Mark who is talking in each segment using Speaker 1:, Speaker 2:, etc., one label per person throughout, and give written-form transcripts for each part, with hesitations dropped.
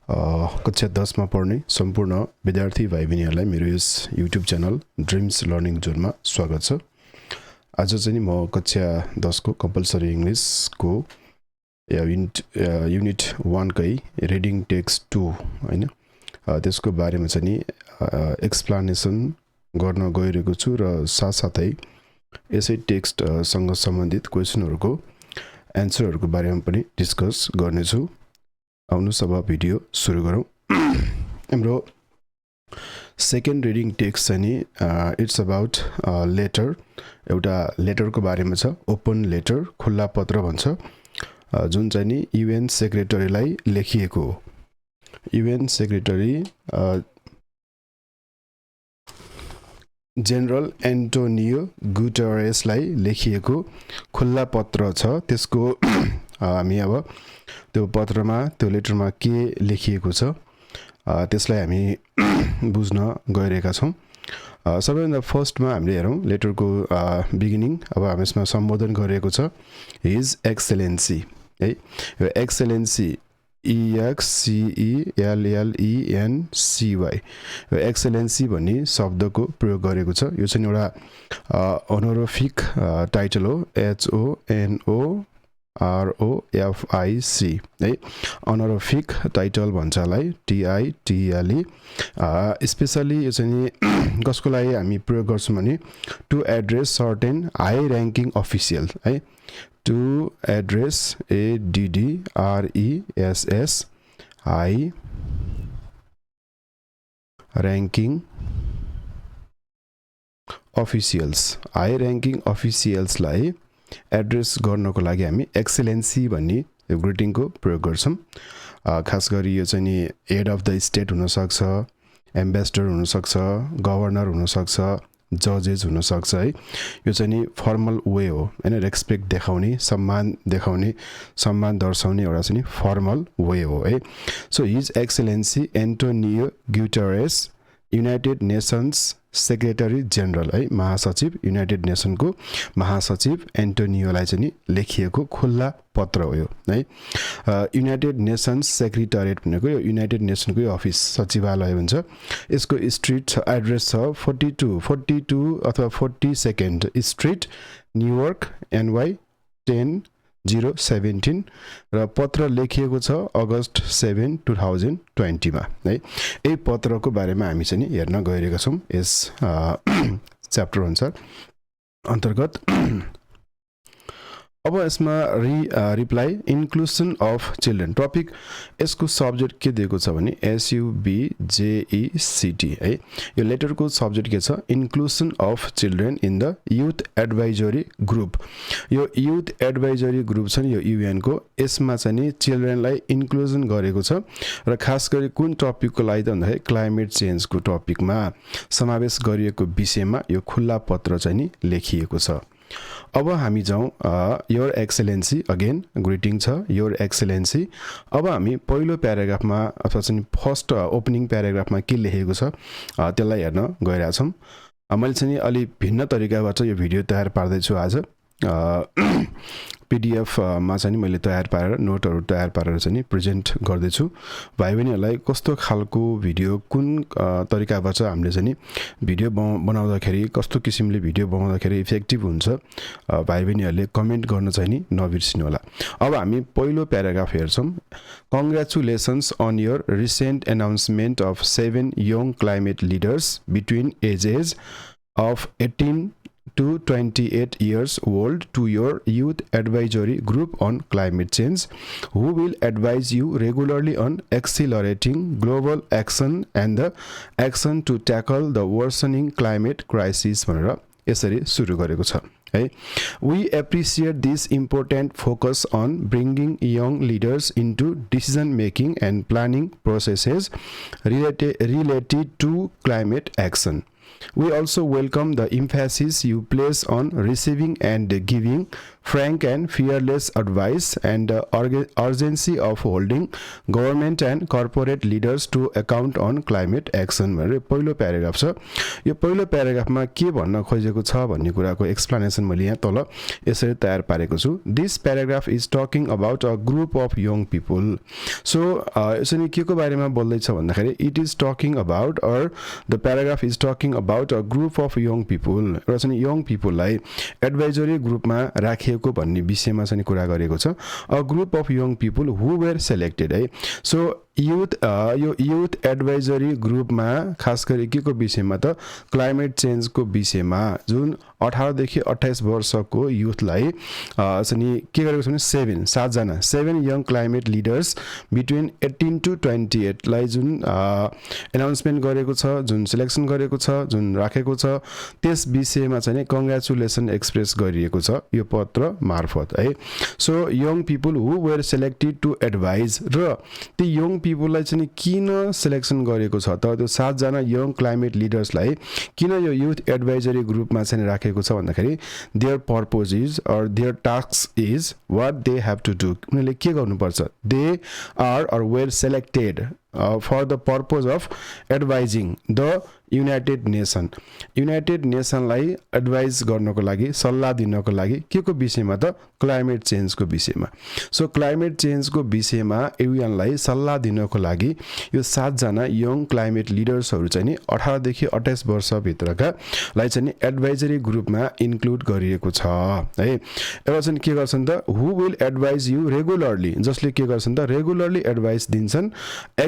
Speaker 1: कक्षा 10 मा पढ्ने सम्पूर्ण विद्यार्थी भाइ बहिनीहरूलाई मेरो यस युट्युब च्यानल ड्रिम्स लर्निङ जोनमा स्वागत छ। आज चाहिँ म कक्षा 10 को कम्पलसरी इंग्लिश को युनिट 1 कै रिडिङ टेक्स्ट 2 हैन त्यसको बारेमा चाहिँ एक्सप्लेनेसन गर्न गइरहेको छु र साथसाथै यसै टेक्स्ट सँग सम्बन्धित क्वेशनहरुको एन्सरहरुको बारेमा पनि डिस्कस गर्ने छु। आउनुस् अब भिडियो सुरु गरौँ। हाम्रो सेकेन्ड रिडिङ टेक्स्ट चाहिँ इट्स अबाउट लेटर, एउटा लेटरको बारेमा छ। ओपन लेटर, खुल्ला पत्र भन्छ, जुन चाहिँ नि युएन सेक्रेटरीलाई लेखिएको हो। युएन सेक्रेटरी जनरल एन्टोनियो गुटेरेसलाई लेखिएको खुल्ला पत्र छ। त्यसको हामी अब त्यो पत्रमा, त्यो लेटरमा के लेखिएको छ त्यसलाई हामी बुझ्न गइरहेका छौं। सबैभन्दा फर्स्टमा हामीले हेरौं लेटरको बिगिनिङ। अब हामी यसमा सम्बोधन गरिएको छ हिज एक्सेलेन्सी है। यो एक्सेलेन्सी EXCELLENCY, यो एक्सेलेन्सी भन्ने शब्दको प्रयोग गरेको छ। यो चाहिँ एउटा अनोरिफिक टाइटल हो, HONOROFIC है। अनोरिफिक टाइटल भन्छ यसलाई, TITLE। स्पेशली यो चाहिँ कसको लागि हामी प्रयोग गर्छौं भने to address certain high ranking official है। To address ADDRESS high ranking officials, high ranking अफिसियल्सलाई एड्रेस गर्नको लागि हामी एक्सेलेन्सी भन्ने ग्रिटिङको प्रयोग गर्छौं। खास गरी यो चाहिँ नि हेड अफ द स्टेट हुन सक्छ, एम्बेसडर हुन सक्छ, गभर्नर हुन सक्छ, जजेस हुन सक्छ है। यो चाहिँ नि फर्मल वे हो हैन, रेस्पेक्ट देखाउने, सम्मान देखाउने, सम्मान दर्शाउने एउटा चाहिँ नि फर्मल वे हो है। So his excellency Antonio Guterres, United Nations secretary general है, महासचिव, युनाइटेड नेसनको महासचिव एन्टोनियोलाई चाहिँ नि लेखिएको खुल्ला पत्र हो यो है। युनाइटेड नेसन्स सेक्रेटरिएट भनेको यो युनाइटेड नेसनकै अफिस, सचिवालय हुन्छ। यसको स्ट्रिट एड्रेस छ 42 अथवा 42nd स्ट्रिट, न्युयोर्क, NY 10017 र पत्र लेखिएको छ अगस्त 7, 2020 मा है। यही पत्रको बारेमा हामी चाहिँ हेर्न गइरहेका छौं यस च्याप्टर अनुसार अन्तर्गत। अब यसमा reply inclusion of children topic, यसको सब्जेक्ट के दिएको छ भने SUBJECT है। यो लेटरको सब्जेक्ट के छ, inclusion of children in the youth advisory group. यो युथ एडभाइजरी ग्रुप छ नि यो युएन को, यसमा चाहिँ नि चिल्ड्रेनलाई इन्क्लुजन गरेको छ र खास गरी कुन टपिकको लागि त भन्दाखेरि क्लाइमेट चेन्जको टपिकमा समावेश गरिएको विषयमा यो खुल्ला पत्र चाहिँ नि लेखिएको छ। अब हामी जाउँ योर एक्सेलेन्सी, अगेन ग्रिटिङ छ योर एक्सेलेन्सी। अब हामी पहिलो प्याराग्राफमा अथवा चाहिँ फर्स्ट ओपनिङ प्याराग्राफमा के लेखेको छ त्यसलाई हेर्न गइरहेका छौं। मैले चाहिँ अलि भिन्न तरिकाबाट यो भिडियो तयार पार्दै छु आज। PDF मा चाहिँ मैले तयार पारेर, नोटहरु तयार पारेर चाहिँ प्रेजेन्ट गर्दै छु। भाइ बहिनीहरुलाई कस्तो खालको भिडियो, कुन तरिकाबाट हामीले चाहिँ भिडियो बनाउँदाखेरि, कस्तो किसिमले भिडियो बनाउँदाखेरि इफेक्टिभ हुन्छ, भाइ बहिनीहरुले कमेन्ट गर्न चाहिँ नबिर्सिनु होला। अब हामी पहिलो प्याराग्राफ हेर्छौं। Congratulations on your recent announcement of 7 young climate leaders between ages of 18 to 28 years old to your youth advisory group on climate change, who will advise you regularly on accelerating global action and the action to tackle the worsening climate crisis भनेर यसरी सुरु गरेको छ है। We appreciate this important focus on bringing young leaders into decision making and planning processes related to climate action. We also welcome the emphasis you place on receiving and giving frank and fearless advice and urgency of holding government and corporate leaders to account on climate action भनेर पहिलो paragraph छ यो पहिलो प्याराग्राफमा के भन्न खोजेको छ भन्ने कुराको एक्सप्लेनेसन मैले यहाँ तल यसरी तयार पारेको छु this paragraph is talking about a group of young people so यसरी के को बारेमा बोल्दै छ भन्दाखेरि it is talking about or the paragraph is talking about a group of young people र चाहिँ यङ पिपललाई एडभाइजरी ग्रुपमा राखिएको भन्ने विषयमा चाहिँ कुरा गरेको छ a group of young people who were selected है सो यो युथ एडभाइजरी ग्रुपमा खास गरी के को विषयमा त क्लाइमेट चेन्जको विषयमा जुन 18 देखि 28 वर्षको युथलाई चाहिँ के गरेको छ भने 7 young climate leaders between 18 to 28 लाई जुन एनाउन्समेन्ट गरेको छ जुन सिलेक्सन गरेको छ जुन राखेको छ त्यस विषयमा चाहिँ कंग्रेचुलेसन एक्सप्रेस गरिएको छ यो पत्र मार्फत है so young people who were selected to advise र ती यङ पिपललाई चाहिँ किन सिलेक्सन गरेको छ त त्यो 7 जना यङ क्लाइमेट लिडर्सलाई किन यो युथ एडभाइजरी ग्रुपमा चाहिँ राखेको छ भन्दाखेरि their purpose is or their task is what they have to do उनीहरूले के गर्नुपर्छ they are or were selected for the purpose of advising the united नेसनलाई एडभाइस गर्नको लागि सल्लाह दिनको लागि के को विषयमा त क्लाइमेट चेन्जको विषयमा सो क्लाइमेट चेन्जको विषयमा युएनलाई सल्लाह दिनको लागि यो 7 जना यङ क्लाइमेट लिडर्सहरु चाहिँ नि 18 देखि 28 वर्ष भित्रका लाई चाहिँ एडभाइजरी ग्रुपमा इन्क्लुड गरिएको छ है एउटा चाहिँ के गर्छन् त हु विल एडभाइज यु रेगुलरली जसले के गर्छन् त रेगुलरली एडभाइस दिन्छन्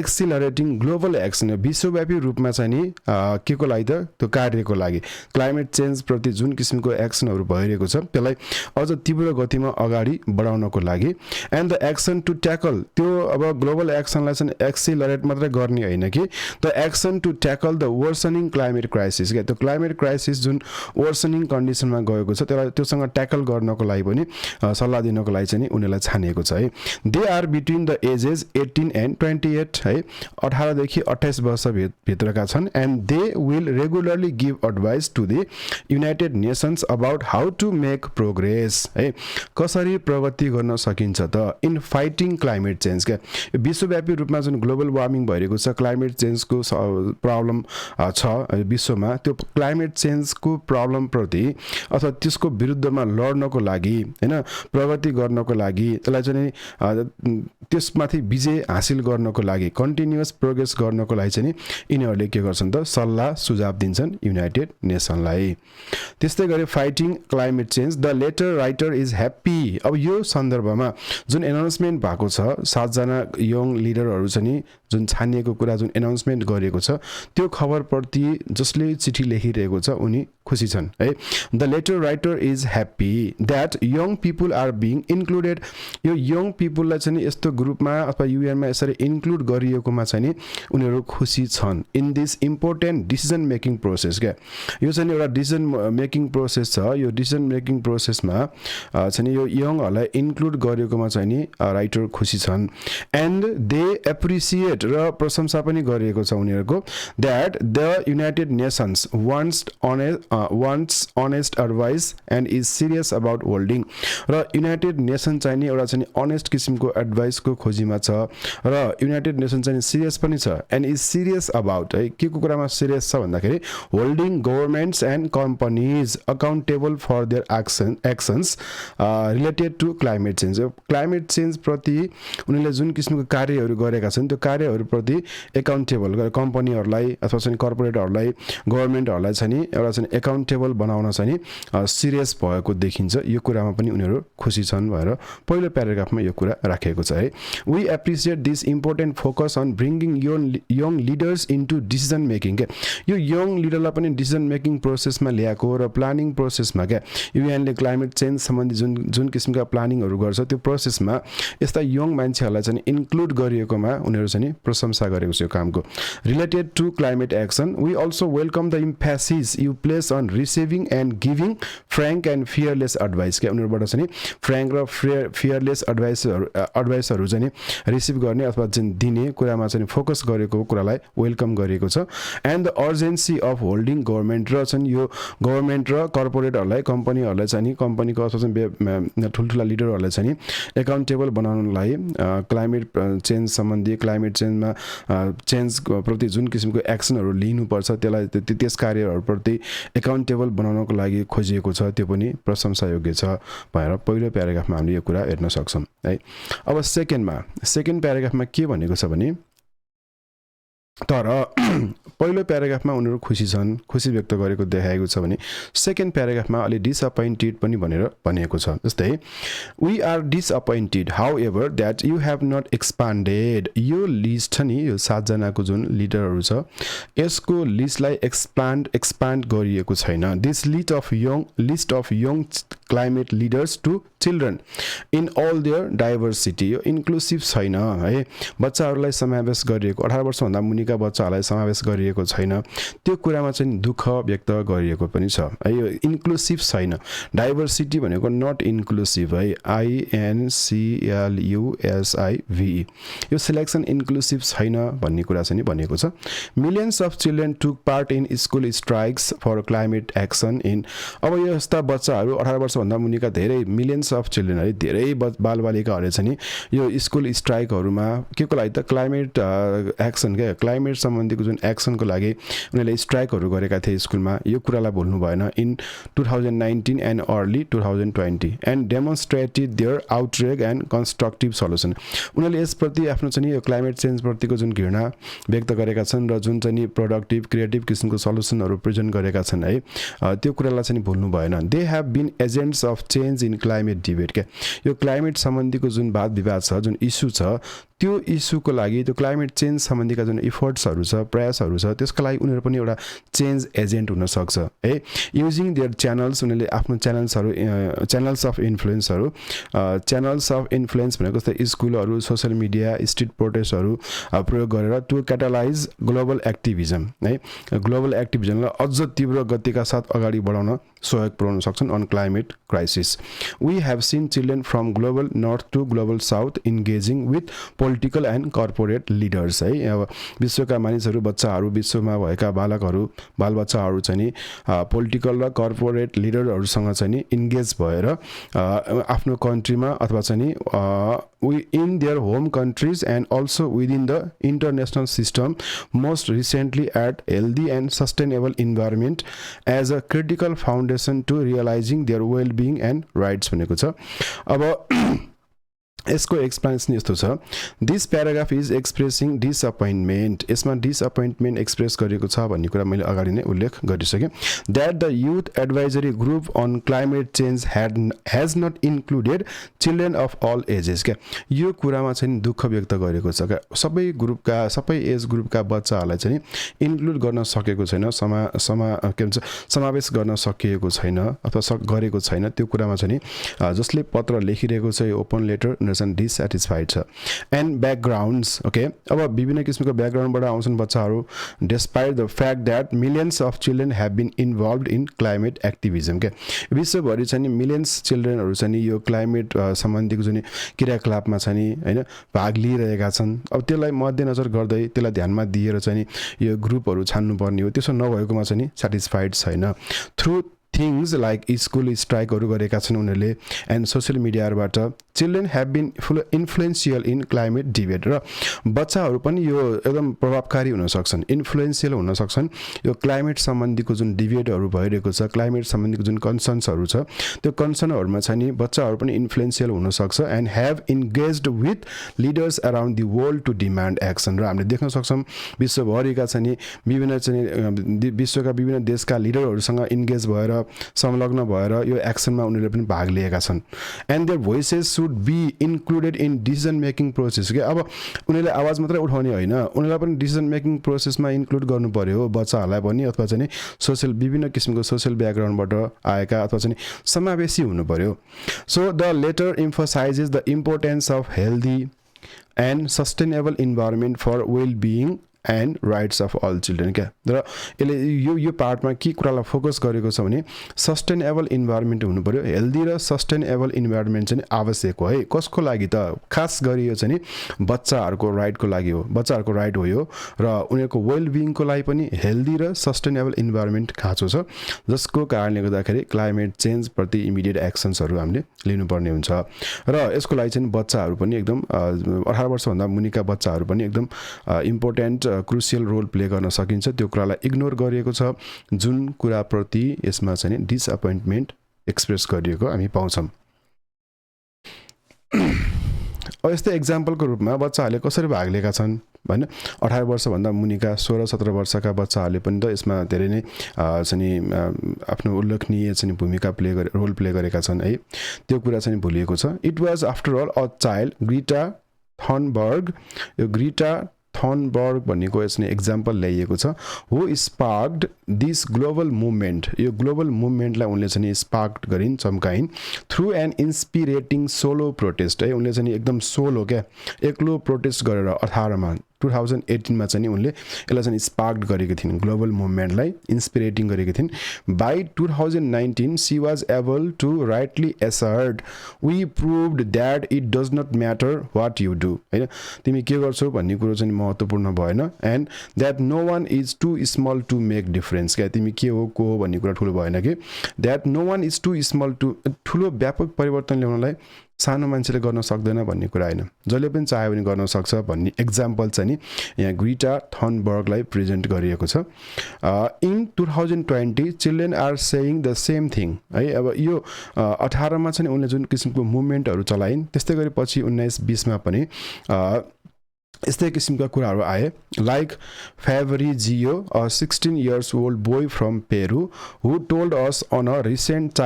Speaker 1: एक्सिलरेटिङ ग्लोबल एक्सन विश्वव्यापी रूपमा चाहिँ नि के को लागि त त्यो कार्यको लागि क्लाइमेट चेन्ज प्रति जुन किसिमको एक्सनहरु भइरहेको छ त्यसलाई अझ तीव्र गतिमा अगाडि बढाउनको लागि and the action to tackle त्यो अब ग्लोबल एक्सनलाई चाहिँ एक्सिलरेट मात्र गर्ने हैन कि the action to tackle the worsening climate crisis के त्यो क्लाइमेट क्राइसिस जुन वर्सनिङ कन्डिसनमा गएको छ त्यसलाई त्योसँग ट्याकल गर्नको लागि पनि सल्लाह दिनको लागि चाहिँ उनीहरुलाई छानिएको छ है they are between the ages 18 and 28 है 18 देखि 28 वर्ष भित्रका छन् and they will regularly give advice to the United Nations about how to make progress है कसरी प्रगति गर्न सकिन्छ त इन फाइटिङ क्लाइमेट चेन्ज के विश्वव्यापी रूपमा जुन ग्लोबल वार्मिङ भइरहेको छ क्लाइमेट चेन्जको प्रब्लम छ विश्वमा त्यो क्लाइमेट चेन्जको प्रब्लम प्रति अथवा त्यसको विरुद्धमा लड्नको लागि हैन प्रगति गर्नको लागि त्यसलाई चाहिँ त्यसमाथि विजय हासिल गर्नको लागि कन्टिन्युअस प्रोग्रेस गर्नको लागि चाहिँ यिनीहरुले के गर्छन् त सल्लाह सुझाव दिन्छन् युनाइटेड नेसनलाई त्यस्तै गरी fighting climate change the letter writer is happy अब यो सन्दर्भमा जुन एनाउन्समेन्ट भएको छ 7 जना यङ लिडरहरु चाहिँ जुन छानिएको कुरा जुन एनाउन्समेन्ट गरिएको छ त्यो खबर प्रति जसले चिठी लेखिरहेको छ उनी खुसी छन् है the letter writer is happy that young people are being included यो यङ पिपललाई चाहिँ यस्तो ग्रुपमा अथवा युएनमा यसरी इन्क्लुड गरिएकोमा चाहिँ उनीहरु खुसी छन् in this important decision making process के यो चाहिँ एउटा डिसिजन मेकिङ प्रोसेस छ यो डिसिजन मेकिङ प्रोसेसमा चाहिँ यो यङहरुलाई इन्क्लुड गरेकोमा चाहिँ नि राइटर खुसी छन् एन्ड दे एप्रिसिएट र प्रशंसा पनि गरिएको छ उनीहरुको that the United Nations wants honest advice and is serious about holding र युनाइटेड नेसन चाहिँ नि एउटा चाहिँ अनेस्ट किसिमको एडभाइसको खोजीमा छ र युनाइटेड नेसन चाहिँ सिरियस पनि छ एन्ड इज सिरियस अबाउट है के को कुरामा सिरियस छ भन्दाखेरि holding governments and companies accountable for their actions related to climate change प्रति उनीहरूले जुन किसिमको कार्यहरू गरेका छन् त्यो कार्यहरू प्रति एकाउन्टेबल कम्पनीहरूलाई अथवा चाहिँ कर्पोरेटहरूलाई गभर्नमेन्टहरूलाई चाहिँ एउटा चाहिँ एकाउन्टेबल बनाउन चाहिँ सिरियस भएको देखिन्छ यो कुरामा पनि उनीहरू खुसी छन् भनेर पहिलो प्याराग्राफमा यो कुरा राखेको छ है we appreciate this important focus on bringing young leaders into decision making के यो यङ लिडरलाई पनि डिसिजन मेकिङ प्रोसेसमा ल्याएको र प्लानिङ प्रोसेसमा क्या युएनले क्लाइमेट चेन्ज सम्बन्धी जुन किसिमका प्लानिङहरू गर्छ त्यो प्रोसेसमा यस्ता यङ मान्छेहरूलाई चाहिँ इन्क्लुड गरिएकोमा उनीहरू चाहिँ प्रशंसा गरेको छ यो कामको related to climate action we also welcome the emphasis you place on receiving and giving frank and fearless advice के उनीहरूबाट चाहिँ फ्र्याङ्क र फियरलेस एडभाइसहरू चाहिँ रिसिभ गर्ने अथवा चाहिँ दिने कुरामा चाहिँ फोकस गरेको कुरालाई वेलकम गरेको छ and the urgency of holding government र चाहिँ यो गभर्मेन्ट र कर्पोरेटहरूलाई कम्पनीहरूलाई चाहिँ कम्पनीको अथवा चाहिँ ठुल्ठुला लिडरहरूलाई चाहिँ एकाउन्टेबल बनाउनलाई क्लाइमेट चेन्ज सम्बन्धी क्लाइमेट चेन्ज प्रति जुन किसिमको एक्सनहरू लिनुपर्छ त्यसलाई त्यस कार्यहरूप्रति एकाउन्टेबल बनाउनको लागि खोजिएको छ त्यो पनि प्रशंसायोग्य छ भनेर पहिलो प्याराग्राफमा हामीले यो कुरा हेर्न सक्छौँ है अब सेकेन्ड प्याराग्राफमा के भनेको छ भने तर पहिलो प्याराग्राफमा उनीहरू खुसी छन् खुसी व्यक्त गरेको देखाएको छ भने सेकेन्ड प्याराग्राफमा अलि डिसअपोइन्टेड पनि भनेर भनिएको छ जस्तै we are disappointed however that you have not expanded यो लिस्ट छ नि यो 7 जनाको जुन लिडरहरू छ यसको लिस्टलाई एक्सपान्ड गरिएको छैन this list of young climate leaders to children in all their diversity यो इन्क्लुसिभ छैन है बच्चाहरूलाई समावेश गरिएको 18 वर्षभन्दा मुनिका बच्चाहरूलाई समावेश गरिएको छैन त्यो कुरामा चाहिँ दुःख व्यक्त गरिएको पनि छ है यो इन्क्लुसिभ छैन डाइभर्सिटी भनेको नट इन्क्लुसिभ है INCLUSIVE यो सिलेक्सन इन्क्लुसिभ छैन भन्ने कुरा चाहिँ भनेको छ millions of children took part in school strikes for climate action in अब यो यस्ता बच्चाहरू 18 वर्षभन्दा मुनिका धेरै मिलियन्स अफ चिल्ड्रेन है धेरै बालबालिकाहरूले चाहिँ यो स्कुल स्ट्राइकहरूमा के को लागि त क्लाइमेट एक्सन के क्लाइमेट सम्बन्धीको जुन एक्सनको लागि उनीहरूले स्ट्राइकहरू गरेका थिए स्कुलमा यो कुरालाई भुल्नु भएन in 2019 and early 2020 and demonstrated their outrage and constructive solution उनीहरूले यसप्रति आफ्नो चाहिँ यो क्लाइमेट चेन्जप्रतिको जुन घृणा व्यक्त गरेका छन् र जुन चाहिँ प्रोडक्टिभ क्रिएटिभ किसिमको सल्युसनहरू प्रेजेन्ट गरेका छन् है त्यो कुरालाई चाहिँ भुल्नु भएन they have been agents of change in climate debate के यो क्लाइमेट सम्बन्धीको जुन वाद विवाद छ जुन इस्यु छ त्यो इस्युको लागि त्यो क्लाइमेट चेन्ज सम्बन्धीका जुन इफोर्ट्सहरू छ प्रयासहरू छ त्यसको लागि उनीहरू पनि एउटा चेन्ज एजेन्ट हुन सक्छ है युजिङ देयर च्यानल्स उनीहरूले आफ्नो च्यानल्स अफ इन्फ्लुएन्स भनेको जस्तै स्कुलहरू सोसियल मिडिया स्ट्रिट प्रोटेस्टहरू प्रयोग गरेर टु क्याटालाइज ग्लोबल एक्टिभिजम है ग्लोबल एक्टिभिजमलाई अझ तीव्र गतिका साथ अगाडि बढाउन सहयोग पुर्याउन सक्छन् on climate crisis we have seen children from global north to global south engaging with political and corporate leaders है अब विश्वका मानिसहरू बच्चाहरू विश्वमा भएका बालबच्चाहरू चाहिँ पोलिटिकल र कर्पोरेट लिडरहरूसँग चाहिँ इन्गेज भएर आफ्नो कन्ट्रीमा अथवा चाहिँ in their home countries and also within the international system most recently at healthy and sustainable environment as a critical foundation to realizing their well-being and rights भनेको छ अब यसको एक्सप्लेनेसन यस्तो छ दिस प्याराग्राफ इज एक्सप्रेसिङ डिसअपोइन्टमेन्ट यसमा डिसअपोइन्टमेन्ट express गरेको छ भन्ने कुरा मैले अगाडि नै उल्लेख गरिसकेँ that the youth advisory group on climate change has not included children of all ages क्या यो कुरामा चाहिँ दुःख व्यक्त गरेको छ क्या सबै एज ग्रुपका बच्चाहरूलाई चाहिँ इन्क्लुड गर्न सकेको छैन के भन्छ समावेश गर्न सकिएको छैन अथवा गरेको छैन त्यो कुरामा चाहिँ जसले पत्र लेखिरहेको छ यो ओपन लेटर डिससेटिस्फाइड छ एन्ड ब्याकग्राउन्ड्स ओके अब विभिन्न किसिमको ब्याकग्राउन्डबाट आउँछन् बच्चाहरू despite the fact that millions of children have been involve in climate activism के विश्वभरि चाहिँ मिलियन्स चिल्ड्रेनहरू चाहिँ यो क्लाइमेट सम्बन्धीको जुन क्रियाकलापमा चाहिँ होइन भाग लिइरहेका छन् अब त्यसलाई मध्यनजर गर्दै त्यसलाई ध्यानमा दिएर चाहिँ यो ग्रुपहरू छान्नुपर्ने हो त्यसो नभएकोमा चाहिँ सेटिस्फाइड छैन थ्रु थिङ्स लाइक स्कुल स्ट्राइकहरू गरेका छन् उनीहरूले एन्ड सोसियल मिडियाबाट children have been influential in climate debate र बच्चाहरू पनि यो एकदम प्रभावकारी हुन सक्छन् इन्फ्लुएन्सियल हुन सक्छन् यो क्लाइमेट सम्बन्धीको जुन डिबेटहरू भइरहेको छ क्लाइमेट सम्बन्धीको जुन कन्सर्न्सहरू छ त्यो कन्सर्नहरूमा चाहिँ नि बच्चाहरू पनि इन्फ्लुएन्सियल हुन सक्छ and have engaged with leaders around the world to demand action र हामीले देख्न सक्छौँ विश्वभरिका चाहिँ विश्वका विभिन्न देशका लिडरहरूसँग इन्गेज भएर संलग्न भएर यो एक्सनमा उनीहरूले पनि भाग लिएका छन् and their voices should be included in decision making process के अब उनीहरूले आवाज मात्रै उठाउने होइन उनीहरूलाई पनि डिसिजन मेकिङ प्रोसेसमा इन्क्लुड गर्नु पर्यो बच्चाहरूलाई पनि अथवा चाहिँ विभिन्न किसिमको सोसियल ब्याकग्राउन्डबाट आएका अथवा चाहिँ समावेशी हुनु पर्यो so the letter emphasizes the importance of healthy and sustainable environment for well-being and rights of all children क्या र यसले यो पार्टमा के कुरालाई फोकस गरेको छ भने सस्टेनेबल इन्भाइरोमेन्ट हुनु पर्यो हेल्दी र सस्टेनेबल इन्भाइरोमेन्ट चाहिँ आवश्यक हो है कसको लागि त खास गरी यो चाहिँ बच्चाहरूको राइटको लागि हो बच्चाहरूको राइट हो यो र उनीहरूको वेलबिङको लागि पनि हेल्दी र सस्टेनेबल इन्भाइरोमेन्ट खाँचो छ जसको कारणले गर्दाखेरि क्लाइमेट चेन्ज प्रति इमिडिएट एक्सन्सहरू हामीले लिनुपर्ने हुन्छ र यसको लागि चाहिँ बच्चाहरू पनि एकदम 18 वर्षभन्दा मुनिका बच्चाहरू पनि एकदम इम्पोर्टेन्ट क्रुसियल रोल प्ले गर्न सकिन्छ त्यो कुरालाई इग्नोर गरिएको छ जुन कुराप्रति यसमा चाहिँ डिसअपोइन्टमेन्ट एक्सप्रेस गरिएको हामी पाउँछौँ यस्तै एक्जाम्पलको रूपमा बच्चाहरूले कसरी भाग लिएका छन् हैन 18 वर्षभन्दा मुनिका 16-17 वर्षका बच्चाहरूले पनि त यसमा धेरै नै चाहिँ आफ्नो उल्लेखनीय चाहिँ भूमिका रोल प्ले गरेका छन् है त्यो कुरा चाहिँ भुलिएको छ it was after all a child Greta Thunberg यो ग्रीटा थर्नबर्ग भन्नेको यसले एक्जाम्पल ल्याइएको छ who sparked this global movement यो ग्लोबल मुभमेन्टलाई उनले चाहिँ स्पार्क्ड गरिन् चम्काइन् through an inspiring solo protest है उनले चाहिँ एकदम सोलो क्या एक्लो प्रोटेस्ट गरेर 2018 मा चाहिँ उनले यसलाई चाहिँ स्पार्क्ड गरेको थिइन् ग्लोबल मुभमेन्टलाई इन्स्पिरेटिङ गरेको थिइन् by 2019 she was able to rightly assert we proved that it does not matter what you do हैन तिमी के गर्छौ भन्ने कुरो चाहिँ महत्त्वपूर्ण भएन and that no one is too small to make difference क्या तिमी के हो को भन्ने कुरा ठुलो भएन कि that no one is too small to ठुलो व्यापक परिवर्तन ल्याउनलाई सानो मान्छेले गर्न सक्दैन भन्ने कुरा हैन जसले पनि चाह्यो भने गर्न सक्छ भन्ने एक्जाम्पल चाहिँ नि यहाँ ग्रीटा थर्नबर्गलाई प्रेजेन्ट गरिएको छ in 2020 children are saying the same thing है अब यो 18 मा चाहिँ उनले जुन किसिमको मुभमेन्टहरू चलाइन् त्यस्तै गरी पछि 19-20 मा पनि यस्तै किसिमका कुराहरू आए like फेभरिजियो a 16 years old boy from Peru who told us on a recent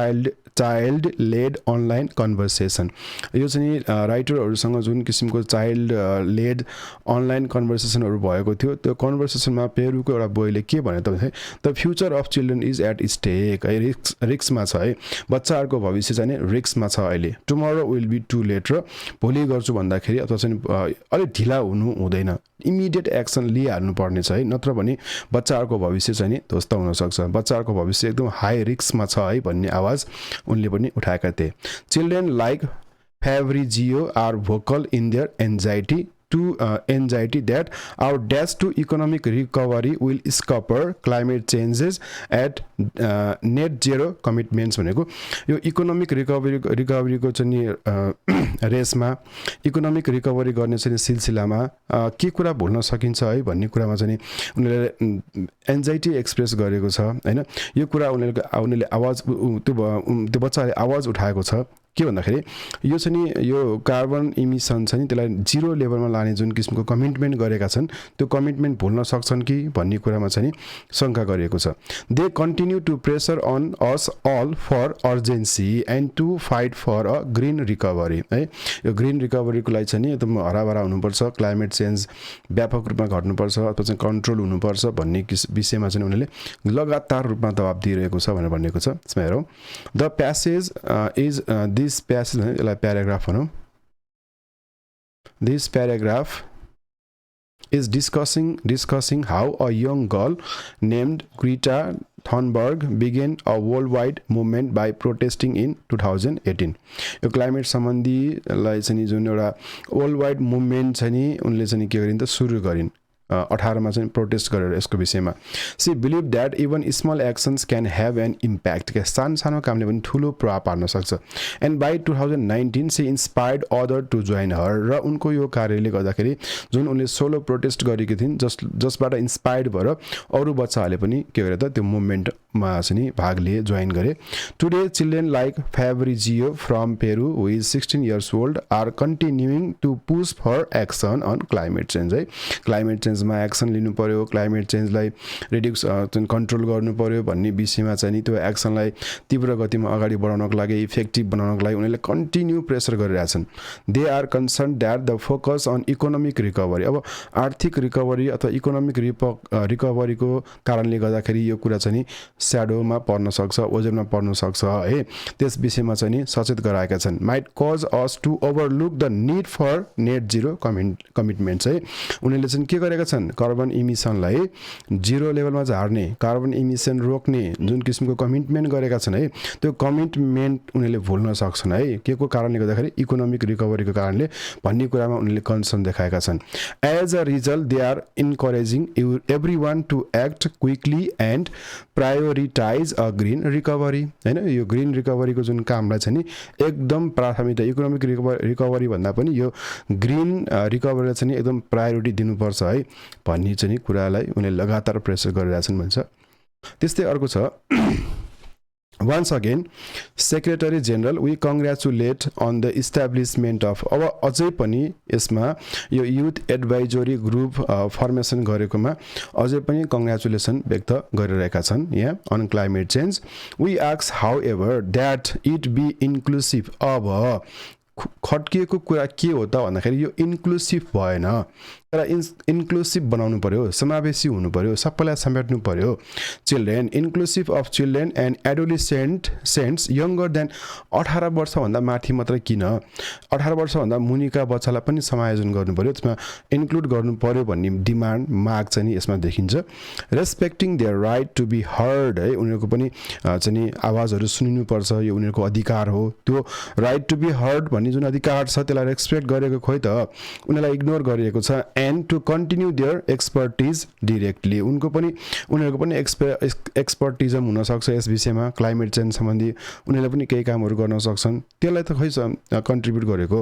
Speaker 1: child led online conversation यो चाहिँ राइटरहरुसँग जुन किसिमको चाइल्ड लेड अनलाइन कन्भर्सेसनहरु भएको थियो त्यो कन्भर्सेसनमा पेरुको एउटा बोयले के भने त the future of children is at stake है रिस्कमा छ है बच्चाहरुको भविष्य चाहिँ रिस्कमा छ अहिले tomorrow will be too late र भोलि गर्छु भन्दाखेरि अथवा चाहिँ अलि ढिला हुनु हुँदैन इमिडिएट एक्सन लिइहाल्नु पर्ने छ है नत्र भने बच्चाहरुको भविष्य चाहिँ नि ध्वस्त हुन सक्छ बच्चाहरुको भविष्य एकदम हाई रिस्कमा छ है भन्ने आवाज उनले पनि उठाएका थिए children like Fabrizio are vocal in their anxiety that our dash to economic recovery will scupper climate changes at net zero commitments भनेको यो इकोनोमिक रिकभरीको चाहिँ रेसमा इकोनोमिक रिकभरी गर्ने चाहिँ सिलसिलामा के कुरा भुल्न सकिन्छ है भन्ने कुरामा चाहिँ उनीहरूले एन्जाइटी एक्सप्रेस गरेको छ हैन यो कुरा उनीहरूले आवाज त्यो बच्चाले आवाज उठाएको छ के भन्दाखेरि यो चाहिँ यो कार्बन इमिसन चाहिँ त्यसलाई जिरो लेभलमा लाने जुन किसिमको कमिटमेन्ट गरेका छन् त्यो कमिटमेन्ट भुल्न सक्छन् कि भन्ने कुरामा चाहिँ शंका गरिएको छ they continue to pressure on us all for urgency and to fight for a green recovery है यो ग्रीन रिकभरीको लागि चाहिँ एकदम हराभरा हुनुपर्छ क्लाइमेट चेन्ज व्यापक रूपमा घट्नुपर्छ अथवा चाहिँ कन्ट्रोल हुनुपर्छ भन्ने विषयमा चाहिँ उनीहरूले लगातार रूपमा दबाब दिइरहेको छ भनेर भनेको छ यसमा हेरौँ the passage is this passage like paragraph this paragraph is discussing how a young girl named Greta Thunberg began a worldwide movement by protesting in 2018 यो क्लाइमेट सम्बन्धी लाई चाहिँ जुन एउटा वर्ल्डवाइड मुभमेन्ट छ नि उनले चाहिँ के गरिन् त सुरु गरिन् 18 मा चाहिँ प्रोटेस्ट गरेर यसको विषयमा she believe that even small actions can have an impact के सानो कामले पनि ठुलो प्रभाव पार्न सक्छ and by 2019 she inspired other to join her र उनको यो कार्यले गर्दाखेरि जुन उनले सोलो प्रोटेस्ट गरेकी थिइन् जसबाट इन्स्पायर्ड भएर अरु बच्चाहरूले पनि के गरे त त्यो मुभमेन्टमा चाहिँ भाग लिए जोइन गरे today children like Fabrizio from Peru who is 16 years old are continuing to push for action on climate change है क्लाइमेट चेन्ज चेन्जमा एक्सन लिनु पर्यो, क्लाइमेट चेन्जलाई रिड्युस कन्ट्रोल गर्नु पर्यो भन्ने विषयमा चाहिँ नि त्यो एक्सनलाई तीव्र गतिमा अगाडि बढाउनको लागि, इफेक्टिभ बनाउनको लागि उनीहरूले कन्टिन्यू प्रेसर गरिरहेछन्। They are concern that the focus on economic recovery, अब आर्थिक रिकभरी अथवा इकोनोमिक रिकभरीको कारणले गर्दाखेरि यो कुरा चाहिँ नि स्याडोमा पर्न सक्छ, ओजनमा पर्न सक्छ है, त्यस विषयमा चाहिँ नि सचेत गराएका छन्। Might cause us to overlook the need for net zero commitments है। उनीहरूले चाहिँ के गरेका छन्, कार्बन इमिसनलाई जिरो लेभलमा झार्ने, कार्बन इमिसन रोक्ने जुन किसिमको कमिटमेन्ट गरेका छन् है, त्यो कमिटमेन्ट उनीहरूले भुल्न सक्छन् है, के को कारणले गर्दाखेरि इकोनोमिक रिकभरीको कारणले भन्ने कुरामा उनीहरूले कन्सर्न देखाएका छन्। As a result they are encouraging everyone to act quickly and prioritize a green recovery हैन। यो ग्रिन रिकभरीको जुन कामलाई चाहिँ नि एकदम प्राथमिकता, इकोनोमिक रिकभरी भन्दा पनि यो ग्रिन रिकभरीलाई चाहिँ एकदम प्रायोरिटी दिनुपर्छ है भन्ने चाहिँ कुरालाई उनीहरूले लगातार प्रेसर गरिरहेछन् भन्छ। त्यस्तै अर्को छ Once again, Secretary General, we congratulate on the establishment of, अब अझै पनि यसमा यो युथ एडभाइजरी ग्रुप फर्मेसन गरेकोमा अझै पनि कङ्ग्रेचुलेसन व्यक्त गरिरहेका छन् यहाँ on climate change. We ask however that it be inclusive. अब खड्किएको कुरा के हो त भन्दाखेरि यो इन्क्लुसिभ भएन, तर इन्क्लुसिभ बनाउनु पर्यो, समावेशी हुनु पर्यो, सबैलाई समेट्नु पर्यो। Children, inclusive of children and adolescents younger than 18 वर्षभन्दा माथि मात्र किन, 18 वर्षभन्दा मुनिका बच्चालाई पनि समायोजन गर्नु पर्यो, त्यसमा इन्क्लुड गर्नु पर्यो भन्ने डिमान्ड माग चाहिँ नि यसमा देखिन्छ। Respecting their right to be heard है, उनीहरूको पनि चाहिँ नि आवाजहरू सुनिनुपर्छ, यो उनीहरूको अधिकार हो। त्यो राइट टु बी हर्ड भन्ने जुन अधिकार छ त्यसलाई रेस्पेक्ट गरेको खोइ त उनीहरूलाई इग्नोर गरिएको छ। And to continue their expertise directly, उनीहरूको पनि एक्सपर्टिजम हुनसक्छ यस विषयमा, क्लाइमेट चेन्ज सम्बन्धी उनीहरूले पनि केही कामहरू गर्न सक्छन्, त्यसलाई त खै कन्ट्रिब्युट गरेको।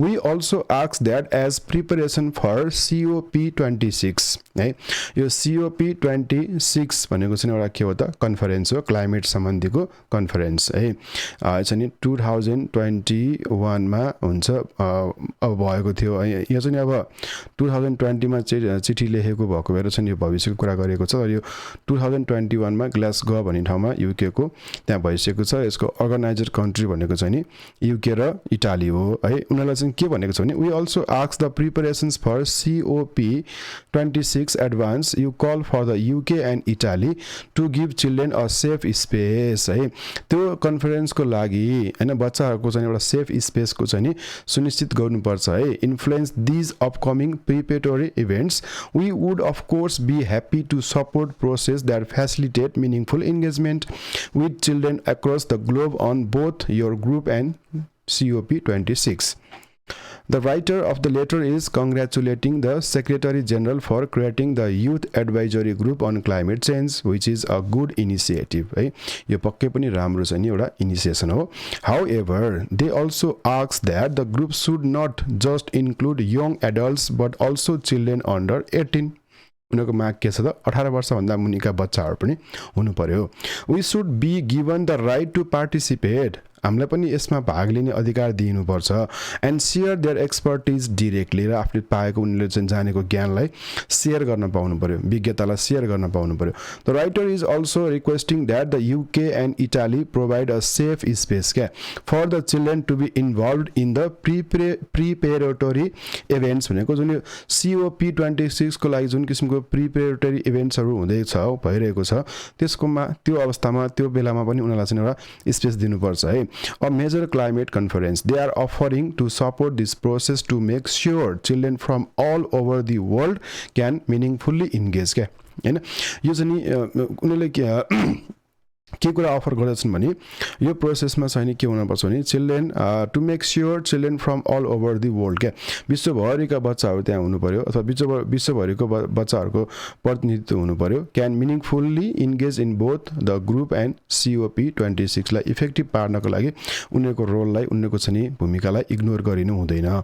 Speaker 1: We also ask that as preparation for COP26 है, यो COP26 भनेको चाहिँ एउटा के हो त कन्फरेन्स हो, क्लाइमेट सम्बन्धीको कन्फरेन्स है, चाहिँ 2021 मा हुन्छ अब भएको थियो है। यहाँ चाहिँ अब 2020 मा चिठी लेखेको भएको भएर चाहिँ यो भविष्यको कुरा गरेको छ। यो 2021 मा ग्लासगो भन्ने ठाउँमा युके को त्यहाँ भइसकेको छ। यसको अर्गनाइजर कन्ट्री भनेको चाहिँ नि युके र इटाली हो है। उनीहरूलाई चाहिँ के भनेको छ भने we also ask the preparations for COP26 advance, you call for the UK and Italy to give children a safe space है। त्यो कन्फरेन्सको लागि हैन बच्चाहरूको चाहिँ एउटा सेफ स्पेसको चाहिँ नि सुनिश्चित गर्नुपर्छ है। Influence these upcoming preparatory events, we would of course be happy to support process that facilitate meaningful engagement with children across the globe on both your group and COP26. The writer of the letter is congratulating the Secretary General for creating the Youth Advisory Group on Climate Change, which is a good initiative. है यो पक्कै पनि राम्रो छ नि एउटा initiation हो। However, they also ask that the group should not just include young adults but also children under 18. उनीहरूको माग के छ त 18 वर्षभन्दा मुनिका बच्चाहरू पनि हुनु पर्यो। We should be given the right to participate, हामीलाई पनि यसमा भाग लिने अधिकार दिनुपर्छ। And share there expertise directly, र आफूले पाएको उनीहरूले चाहिँ जानेको ज्ञानलाई सेयर गर्न पाउनु पर्यो, विज्ञतालाई सेयर गर्न पाउनु पर्यो। The writer is also requesting that the UK and Italy provide a safe space क्या for the children to be involve in the preparatory events भनेको जुन यो COP26 को लागि जुन किसिमको प्रिपेरेटोरी इभेन्ट्सहरू हुँदैछ भइरहेको छ त्यसकोमा त्यो अवस्थामा त्यो बेलामा पनि उनीहरूलाई चाहिँ एउटा स्पेस दिनुपर्छ है। A major climate conference, they are offering to support this process to make sure children from all over the world can meaningfully engage क्या हैन। यो चाहिँ उनीहरूले के कुरा अफर गर्दछन् भने यो प्रोसेसमा चाहिँ के हुनुपर्छ भने children to make sure children from all over the world क्या विश्वभरिका बच्चाहरू त्यहाँ हुनु पर्यो अथवा विश्वभरिको बच्चाहरूको प्रतिनिधित्व हुनु पर्यो। Can meaningfully engage in both the group and COP26 लाई इफेक्टिभ पार्नको लागि उनीहरूको रोललाई उनीहरूको चाहिँ भूमिकालाई इग्नोर गरिनु हुँदैन।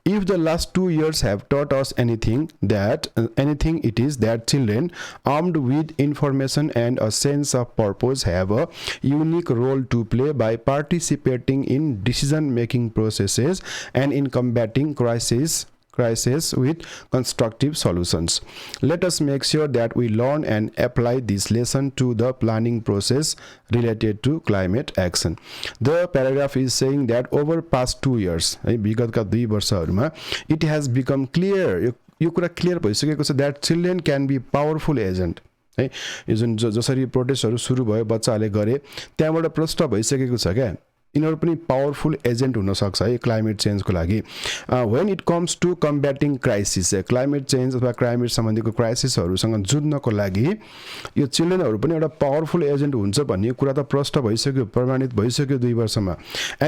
Speaker 1: If the last 2 years have taught us anything, it is that children armed with information and a sense of purpose have a unique role to play by participating in decision-making processes and in combating crises crisis with constructive solutions. Let us make sure that we learn and apply this lesson to the planning process related to climate action. The paragraph is saying that over past 2 years, विगतका 2 वर्षहरुमा, it has become clear, यो कुरा clear भइसकेको छ that children can be powerful agent. है यो जुन जसरी प्रोटेस्टहरु सुरु भयो बच्चाहरुले गरे त्यहाँबाट प्रश्न भइसकेको छ क्या यिनीहरु पनि पावरफुल एजेन्ट हुन सक्छ है क्लाइमेट चेन्जको लागि when it comes to combating crisis climate change अथवा क्लाइमेट सम्बन्धीको क्राइसिसहरुसँग जुझ्नको लागि यो चिल्ड्रेनहरु पनि एउटा पावरफुल एजेन्ट हुन्छ भन्ने कुरा त प्रष्ट भइसक्यो प्रमाणित भइसक्यो 2 वर्षमा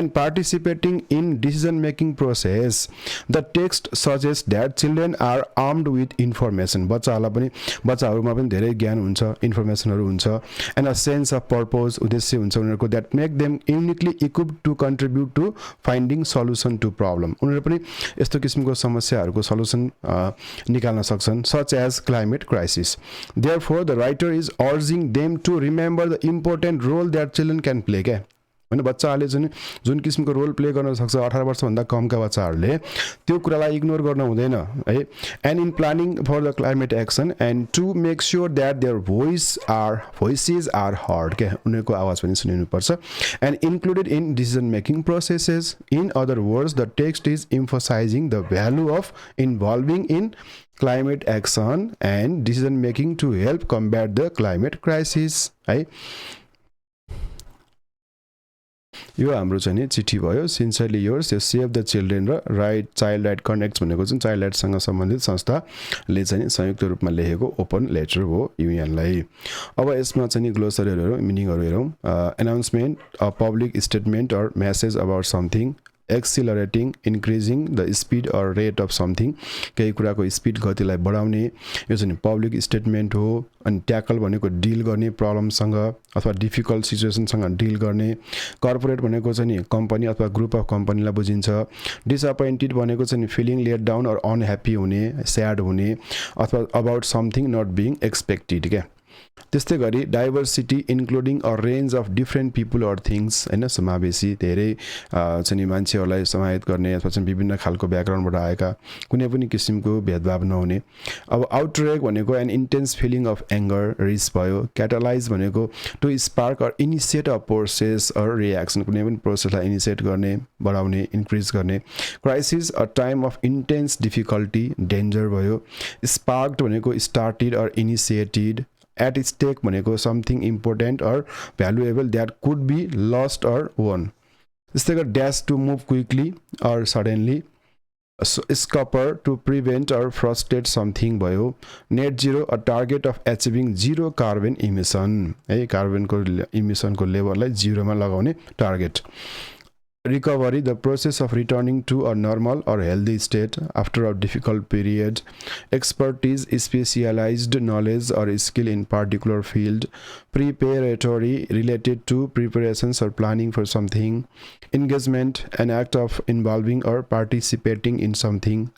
Speaker 1: and participating in decision making process the text suggest that children are armed with information बच्चाहरुमा पनि धेरै ज्ञान हुन्छ इन्फर्मेसनहरु हुन्छ and a sense of purpose उद्देश्य हुन्छ उनीहरुको that make them uniquely equipped to contribute to finding solution to problem उनीहरु पनि यस्तो किसिमको समस्याहरुको सल्युसन निकाल्न सक्छन् such as climate crisis. Therefore the writer is urging them to remember the important role that children can play हैन बच्चाहरुले जुन किसिमको role play गर्न सक्छ 18 वर्ष भन्दा कमका बच्चाहरुले त्यो कुरालाई इग्नोर गर्न हुँदैन है and in planning for the climate action and to make sure that their voices are heard के उनीहरुको आवाज पनि सुनिनु पर्छ and included in decision making processes in other words the text is emphasizing the value of involving in climate action and decision making to help combat the climate crisis है यो हाम्रो चाहिँ नि चिठी भयो सिन्सियरली योर्स यो save the children र right child right connects भनेको चाहिँ चाइल्ड राइट सँग सम्बन्धित संस्थाले चाहिँ संयुक्त रूपमा लेखेको ओपन लेटर हो युनियनलाई अब यसमा चाहिँ नि ग्लोसरीहरु हेरौं मिनिङहरु हेरौं announcement a public statement or message about something accelerating increasing the speed or rate of something केही कुराको स्पीड गतिलाई बढाउने यो चाहिँ पब्लिक स्टेटमेन्ट हो अनि ट्याकल भनेको डिल गर्ने प्रब्लम सँग अथवा डिफिकल्ट सिचुएसन सँग डिल गर्ने कर्पोरेट भनेको चाहिँ नि कम्पनी अथवा ग्रुप अफ कम्पनीलाई बुझिन्छ डिसअपोइन्टेड भनेको चाहिँ feeling let down or unhappy हुने स्याड हुने अथवा about something not being expected के त्यस्तै गरी diversity including a range of different people or things हैन समावेशी धेरै चाहिँ मान्छेहरुलाई समाहित गर्ने अथवा चाहिँ विभिन्न खालको ब्याकग्राउन्डबाट आएका कुनै पनि किसिमको भेदभाव नहुने अब आउटरेक भनेको an intense feeling of anger रिस भयो क्याटलाइज भनेको to spark or initiate a process or reaction कुनै पनि प्रोसेसलाई इनिशिएट गर्ने बढाउने इन्क्रिज गर्ने crisis a time of intense difficulty danger भयो स्पार्क्ड भनेको started or initiated at stake भनेको something important or valuable that could be lost or won त्यस्तै गरी dash to move quickly or suddenly scupper to prevent or frustrate something भयो net zero a target of achieving zero carbon emission है carbon को emission को लेभललाई zero मा लगाउने target recovery the process of returning to a normal or healthy state after a difficult period expertise specialized knowledge or skill in particular field preparatory related to preparations or planning for something engagement an act of involving or participating in something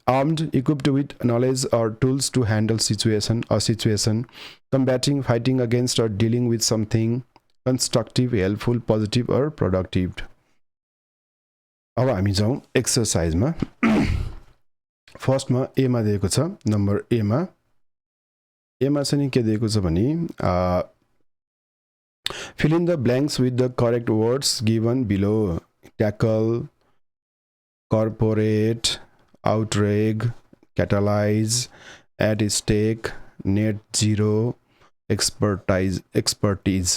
Speaker 1: armed equipped with knowledge or tools to handle situation combating fighting against or dealing with something constructive helpful positive or productive अब हामी जाउँ एक्सरसाइजमा फर्स्टमा ए मा दिएको छ number ए मा चाहिँ के दिएको छ भने fill in the blanks with the correct words given below tackle corporate outrage catalyze at stake net zero expertise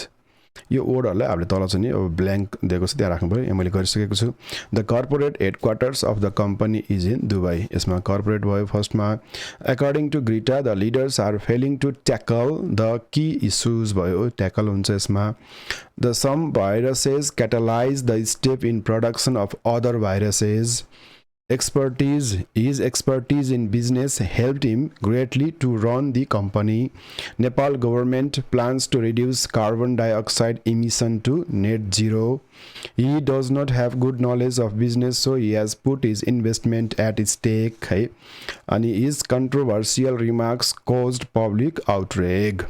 Speaker 1: यो वर्डहरुलाई हामीले तल चाहिँ नि अब ब्ल्याङ्क दिएको छ त्यहाँ राख्नु पर्यो मैले गरिसकेको छु the corporate headquarters of the company is in Dubai यसमा कर्पोरेट भयो फर्स्टमा according to Greta the leaders are failing to tackle the key issues भयो ट्याकल हुन्छ यसमा the some viruses catalyze the step in production of other viruses His expertise in business helped him greatly to run the company. Nepal government plans to reduce carbon dioxide emission to net zero. He does not have good knowledge of business, so he has put his investment at stake. And his controversial remarks caused public outrage.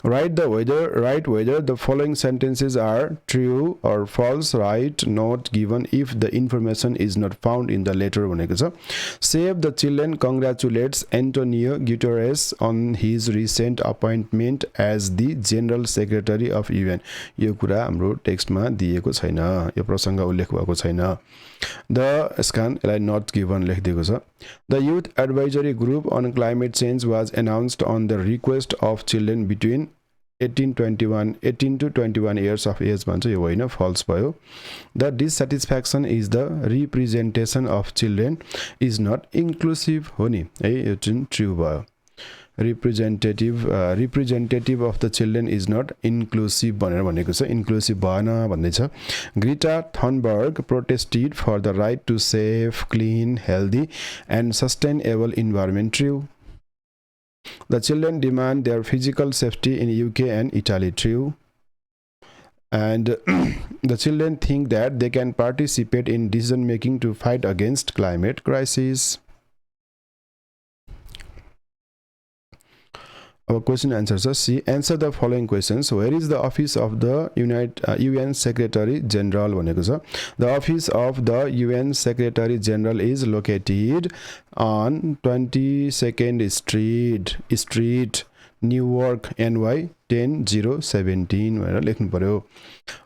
Speaker 1: Write whether the following sentences are true or false. Write not given if the information is not found in the letter भनेको छ. Save the Children congratulates Antonio Guterres on his recent appointment as the General Secretary of UN. यो कुरा हाम्रो टेक्स्टमा दिएको छैन, यो प्रसंग उल्लेख भएको छैन. The scan not given लेखिदिएको छ. The Youth Advisory Group on Climate Change was announced on the request of children between 18 to 21 years of age भन्छ, यो होइन, false भयो. The dissatisfaction is the representation of children is not inclusive हो नि है, यो चाहिँ true भयो. Representative of the children is not inclusive भनेर भनेको छ, inclusive भएन भन्दैछ. Greta Thunberg protested for the right to safe, clean, healthy and sustainable environment. True. The children demand their physical safety in UK and Italy. True. And the children think that they can participate in decision making to fight against climate crisis. Our question answers are C. Answer the following questions. Where is the office of the UN Secretary General भनेको छ. The office of the UN Secretary General is located on 22nd Street, Newark, NY 10017 भनेर लेख्नु पर्यो.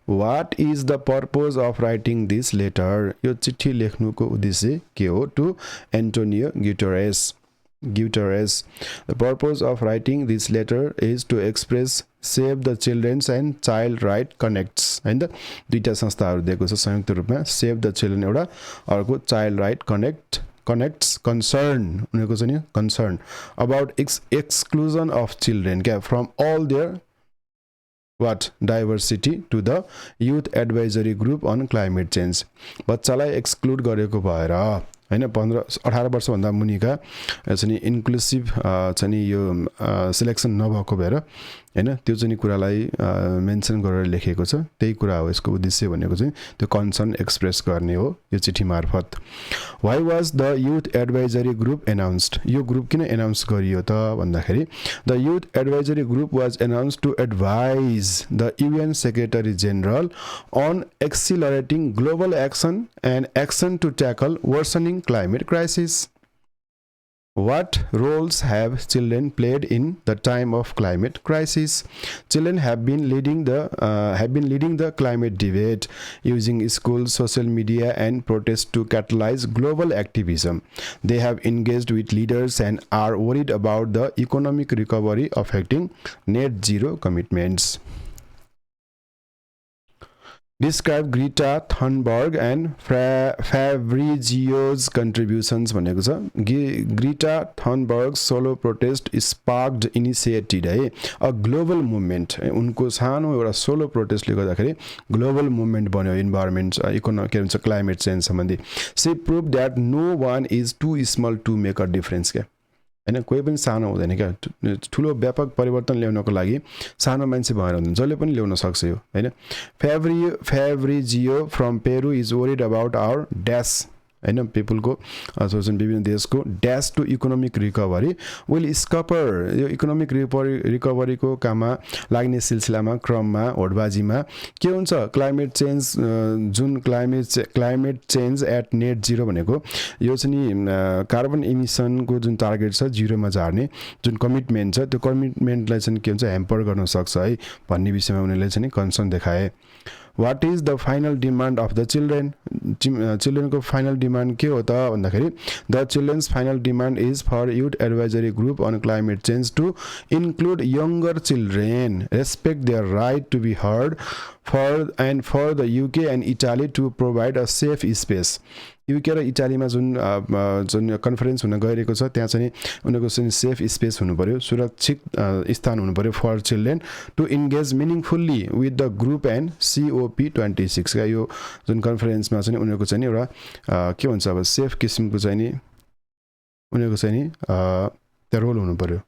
Speaker 1: What is the purpose of writing this letter? यो चिठी लेख्नुको उद्देश्य के हो? To Antonio Guterres. The purpose of writing this letter is to express Save the Children's and Child Right Connects. हैन त दुईटा संस्थाहरु दिएको छ संयुक्त रूपमा. Save the Children एउटा, अर्को Child Right Connects concern उनीहरुको छ नि concern about exclusion of children from all their diversity to the Youth Advisory Group on Climate Change. बच्चालाई एक्सक्लुड गरेको भएर हैन 18 वर्ष भन्दा मुनिका चाहिँ इन्क्लुसिभ चाहिँ यो सिलेक्सन नभएको भएर हैन त्यो चाहिँ कुरालाई मेन्सन गरेर लेखेको छ. त्यही कुरा हो यसको उद्देश्य भनेको चाहिँ त्यो कन्सर्न एक्सप्रेस गर्ने हो यो चिठी मार्फत. Why was the Youth Advisory Group announced? यो ग्रुप किन एनाउन्स गरियो त भन्दाखेरि The Youth Advisory Group was announced to advise the UN Secretary General on accelerating global action and action to tackle worsening climate crisis. What roles have children played in the time of climate crisis? Children have been leading the climate debate using schools, social media, and protests to catalyze global activism. They have engaged with leaders and are worried about the economic recovery affecting net zero commitments. Describe Greta Thunberg and Fabrizio's contributions भनेको छ. Greta Thunberg's solo protest sparked initiated a global movement. उनको सानो एउटा solo प्रोटेस्टले गर्दाखेरि global movement बन्यो environment economic climate change सम्बन्धी. She proved that no one is too small to make a difference के हैन, कोही पनि सानो हुँदैन क्या. ठुलो व्यापक परिवर्तन ल्याउनको लागि सानो मान्छे भएर हुँदैन, जसले पनि ल्याउन सक्छ यो हैन. Fabrizio from Peru is worried about our dash हैन पिपलको सोसन विभिन्न देशको dash to economic recovery will scupper. यो इकोनोमिक रिकभरीको काममा लाग्ने सिलसिलामा क्रममा होडबाजीमा के हुन्छ क्लाइमेट चेन्ज जुन climate change at net zero भनेको यो चाहिँ कार्बन इमिसनको जुन टार्गेट छ जिरोमा झार्ने जुन कमिटमेन्ट छ त्यो कमिटमेन्टलाई चाहिँ के हुन्छ ह्याम्पर गर्न सक्छ है भन्ने विषयमा उनीहरूले चाहिँ कन्सर्न देखाए. What is the final demand of the children? Childrenको final demand के हो त भन्दाखेरि The children's final demand is for Youth Advisory Group on Climate Change to include younger children, respect their right to be heard, for the UK and Italy to provide a safe space. UK र इटालीमा जुन conference हुन गइरहेको छ त्यहाँ चाहिँ उनीहरुको चाहिँ safe space हुनु पर्यो, सुरक्षित स्थान हुनु पर्यो for children to engage meaningfully with the group and COP26 का यो जुन कन्फरेन्समा चाहिँ उनीहरुको चाहिँ एउटा के हुन्छ अब सेफ किसिमको चाहिँ नि उनीहरुको चाहिँ नि त्यो रोल हुनु पर्यो,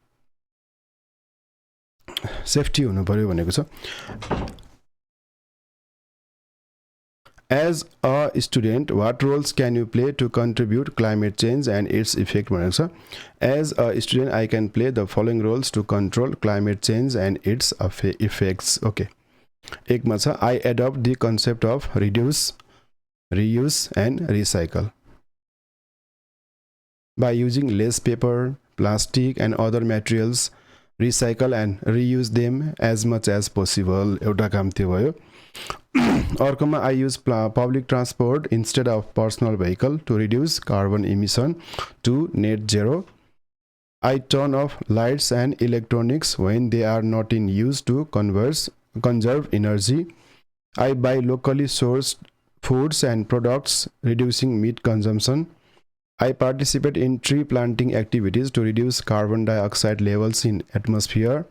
Speaker 1: सेफ्टी हुनु पर्यो भनेको छ. As a student, what roles can you play to contribute climate change and its effect भनेको छ. As a student, I can play the following roles to control climate change and its effects. Okay. एकमा छ I adopt the concept of reduce, reuse and recycle. By using less paper, plastic and other materials, recycle and reuse them as much as possible. एउटा काम त्यो भयो. अर्कोमा I use public transport instead of personal vehicle to reduce carbon emission to net zero. I turn off lights and electronics when they are not in use to conserve energy. I buy locally sourced foods and products, reducing meat consumption. I participate in tree planting activities to reduce carbon dioxide levels in atmosphere.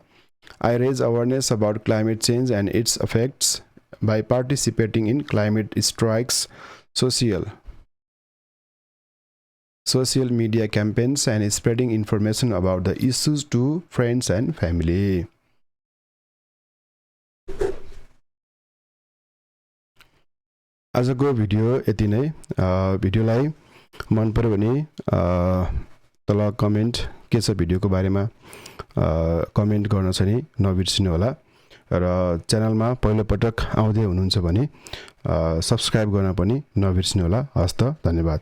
Speaker 1: I raise awareness about climate change and its effects by participating in climate strikes, social media campaigns and spreading information about the issues to friends and family. आजको video यति नै. भिडियोलाई मन पर्यो भने तल comment के छ भिडियोको बारेमा कमेन्ट गर्न चाहिँ नबिर्सिनु होला. र च्यानलमा पहिलो पटक आउँदै हुनुहुन्छ भने सब्स्क्राइब गर्न पनि नबिर्सिनु होला. हस्त, धन्यवाद.